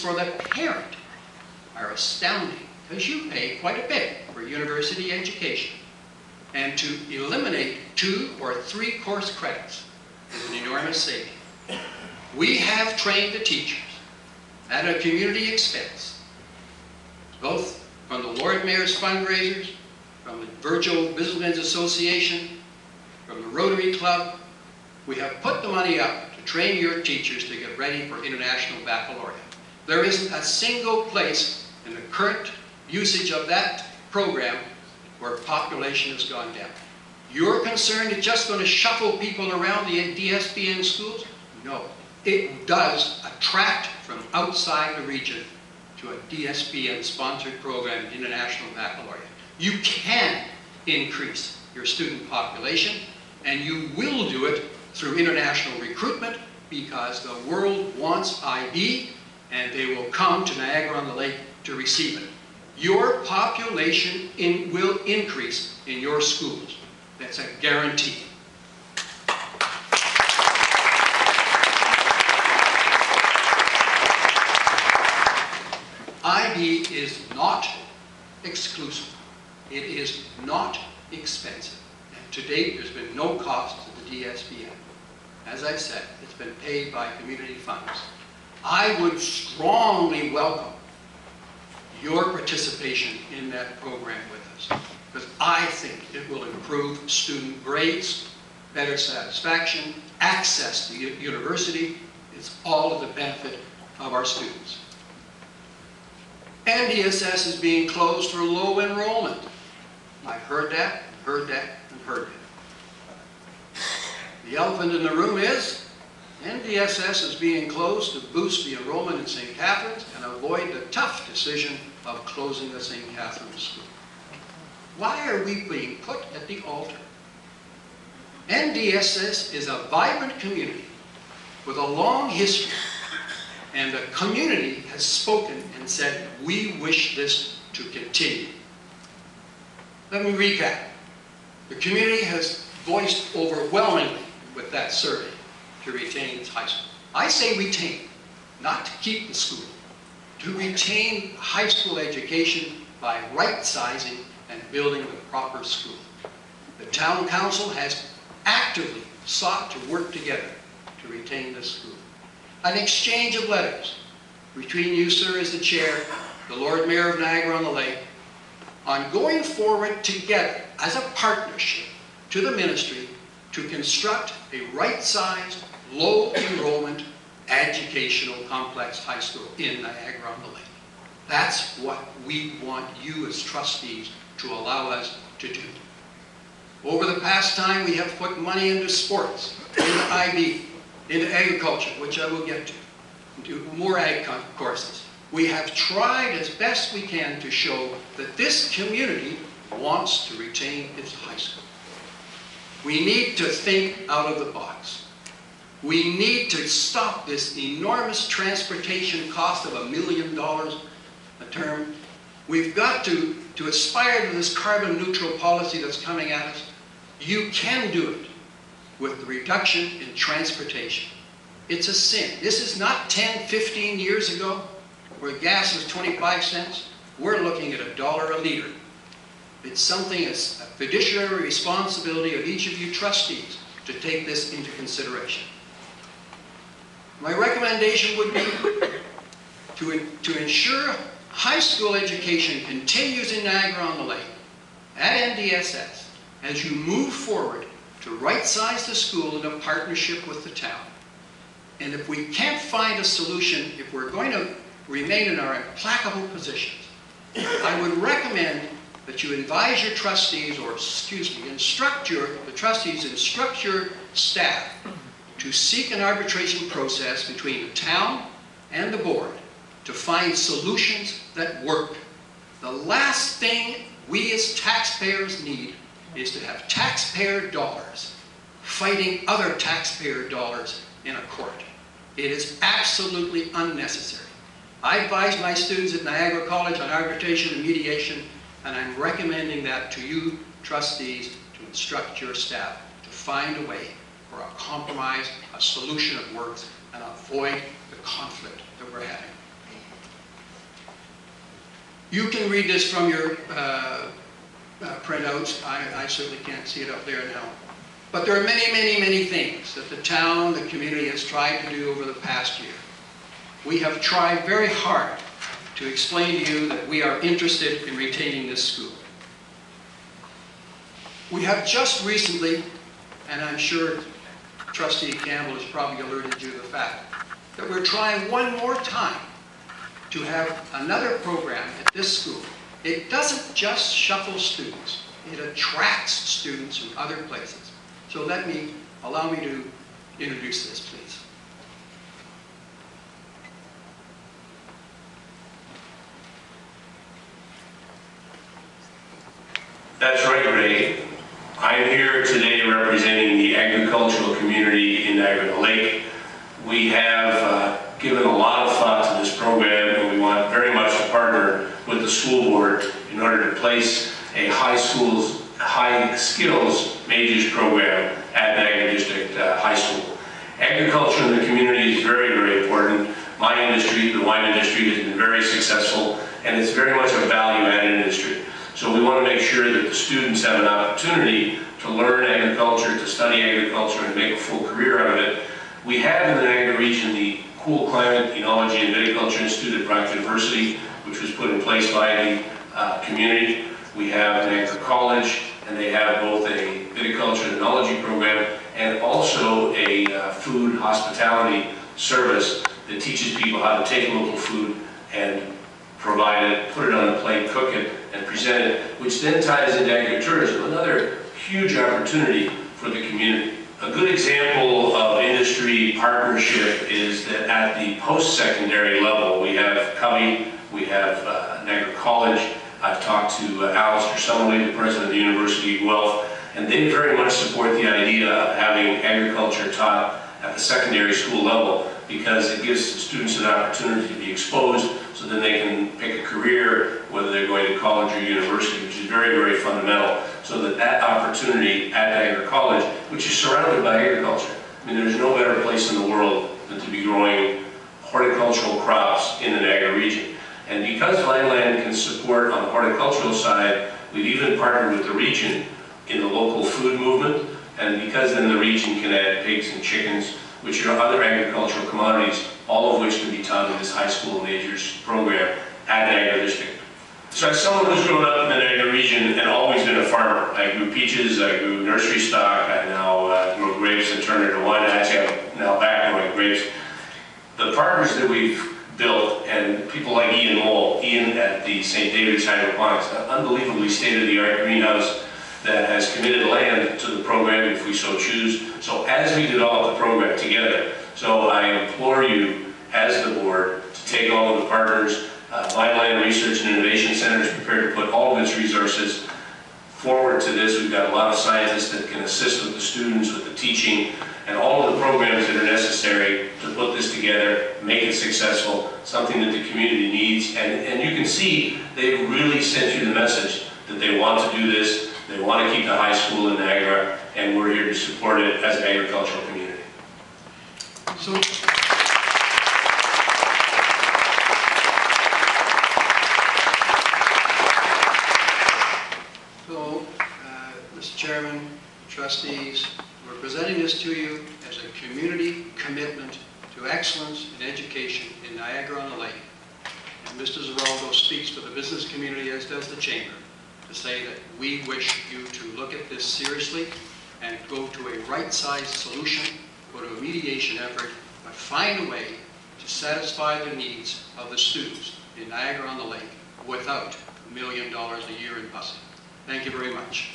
for the parent are astounding, because you pay quite a bit for university education. And to eliminate 2 or 3 course credits is an enormous saving. We have trained the teachers at a community expense, both from the Lord Mayor's fundraisers, from the Virgil Businessmen's Association, from the Rotary Club. We have put the money up to train your teachers to get ready for International Baccalaureate. There isn't a single place in the current usage of that program where population has gone down. You're concerned it's just going to shuffle people around the DSBN schools? No. It does attract from outside the region to a DSBN-sponsored program in International Baccalaureate. You can increase your student population, and you will do it through international recruitment, because the world wants IB, and they will come to Niagara-on-the-Lake to receive it. Your population will increase in your schools. That's a guarantee. IB is not exclusive. It is not expensive. And to date, there's been no cost to the DSBN. As I've said, it's been paid by community funds. I would strongly welcome your participation in that program with us, because I think it will improve student grades, better satisfaction, access to university. It's all to the benefit of our students. NDSS is being closed for low enrollment. I've heard that, heard that, and heard that. The elephant in the room is NDSS is being closed to boost the enrollment in St. Catharines and avoid the tough decision of closing the St. Catharines School. Why are we being put at the altar? NDSS is a vibrant community with a long history, and the community has spoken and said, we wish this to continue. Let me recap. The community has voiced overwhelmingly with that survey to retain its high school. I say retain, not to keep the school. To retain high school education by right-sizing and building the proper school. The town council has actively sought to work together to retain this school. An exchange of letters between you, sir, as the chair, the Lord Mayor of Niagara-on-the-Lake, on going forward together as a partnership to the ministry to construct a right-sized, low-enrollment educational complex high school in Niagara-on-the-Lake. That's what we want you as trustees to allow us to do. Over the past time, we have put money into sports, into IB, into agriculture, which I will get to, into more ag courses. We have tried as best we can to show that this community wants to retain its high school. We need to think out of the box. We need to stop this enormous transportation cost of $1 million a term. We've got to aspire to this carbon neutral policy that's coming at us. You can do it with the reduction in transportation. It's a sin. This is not 10, 15 years ago where gas was 25 cents. We're looking at $1 a liter. It's something, as a fiduciary responsibility of each of you trustees to take this into consideration. My recommendation would be to ensure high school education continues in Niagara-on-the-Lake at NDSS as you move forward to right-size the school in a partnership with the town. And if we can't find a solution, if we're going to remain in our implacable positions, I would recommend that you advise your trustees, or excuse me, the trustees instruct your staff to seek an arbitration process between the town and the board to find solutions that work. The last thing we as taxpayers need is to have taxpayer dollars fighting other taxpayer dollars in a court. It is absolutely unnecessary. I advise my students at Niagara College on arbitration and mediation, and I'm recommending that to you, trustees, to instruct your staff to find a way for a compromise, a solution that works, and avoid the conflict that we're having. You can read this from your printouts. I certainly can't see it up there now. But there are many, many, many things that the town, the community has tried to do over the past year. We have tried very hard to explain to you that we are interested in retaining this school. We have just recently, and I'm sure Trustee Campbell has probably alerted you to the fact, that we're trying one more time to have another program at this school. It doesn't just shuffle students, it attracts students from other places. So allow me to introduce this, please. That's right, Ray. I'm here today representing the agricultural community in Niagara-on-the-Lake. We have given a lot of thought to this program, and we want very much to partner with the school board in order to place a high skills majors program at Niagara District High School. Agriculture in the community is very, very important. My industry, the wine industry, has been very successful, and it's very much a value-added industry. So we want to make sure that the students have an opportunity to learn agriculture, to study agriculture, and make a full career out of it. We have in the Niagara region the Cool Climate, Enology, and Viticulture Institute at Brock University, which was put in place by the community. We have Niagara College, and they have both a viticulture and enology program, and also a food hospitality service that teaches people how to take local food and provide it, put it on a plate, cook it, and present it, which then ties into agritourism, another huge opportunity for the community. A good example of industry partnership is that at the post-secondary level, we have Covey, we have Niagara College. I've talked to Alistair Summerlee, the president of the University of Guelph, and they very much support the idea of having agriculture taught at the secondary school level because it gives students an opportunity to be exposed so then they can pick a career, whether they're going to college or university, which is very, very fundamental, so that opportunity at Niagara College, which is surrounded by agriculture. I mean, there's no better place in the world than to be growing horticultural crops in the Niagara region. And because Vineland can support on the horticultural side, we've even partnered with the region in the local food movement, and because then the region can add pigs and chickens, which are other agricultural commodities, all of which can be taught in this high school majors program at Niagara District. So as someone who's grown up in the Niagara region and always been a farmer, I grew peaches, I grew nursery stock, I now grow grapes and turn it into wine. Actually, I'm now back growing grapes. The partners that we've built, and people like Ian Mole, Ian at the St. David's Hydroponics, an unbelievably state-of-the-art greenhouse that has committed land to the program if we so choose. So as we develop the program together, so I implore you as the board to take all of the partners, Vineland Research and Innovation Center is prepared to put all of its resources forward to this. We've got a lot of scientists that can assist with the students, with the teaching, and all of the programs that are necessary to put this together, make it successful, something that the community needs. And you can see they've really sent you the message that they want to do this, they want to keep the high school in Niagara, and we're here to support it as an agricultural community. Mr. Chairman, trustees, we're presenting this to you as a community commitment to excellence in education in Niagara-on-the-Lake. And Mr. Zeraldo speaks for the business community, as does the Chamber, to say that we wish you to look at this seriously and go to a right-sized solution, go to a mediation effort, but find a way to satisfy the needs of the students in Niagara-on-the-Lake without $1 million a year in busing. Thank you very much.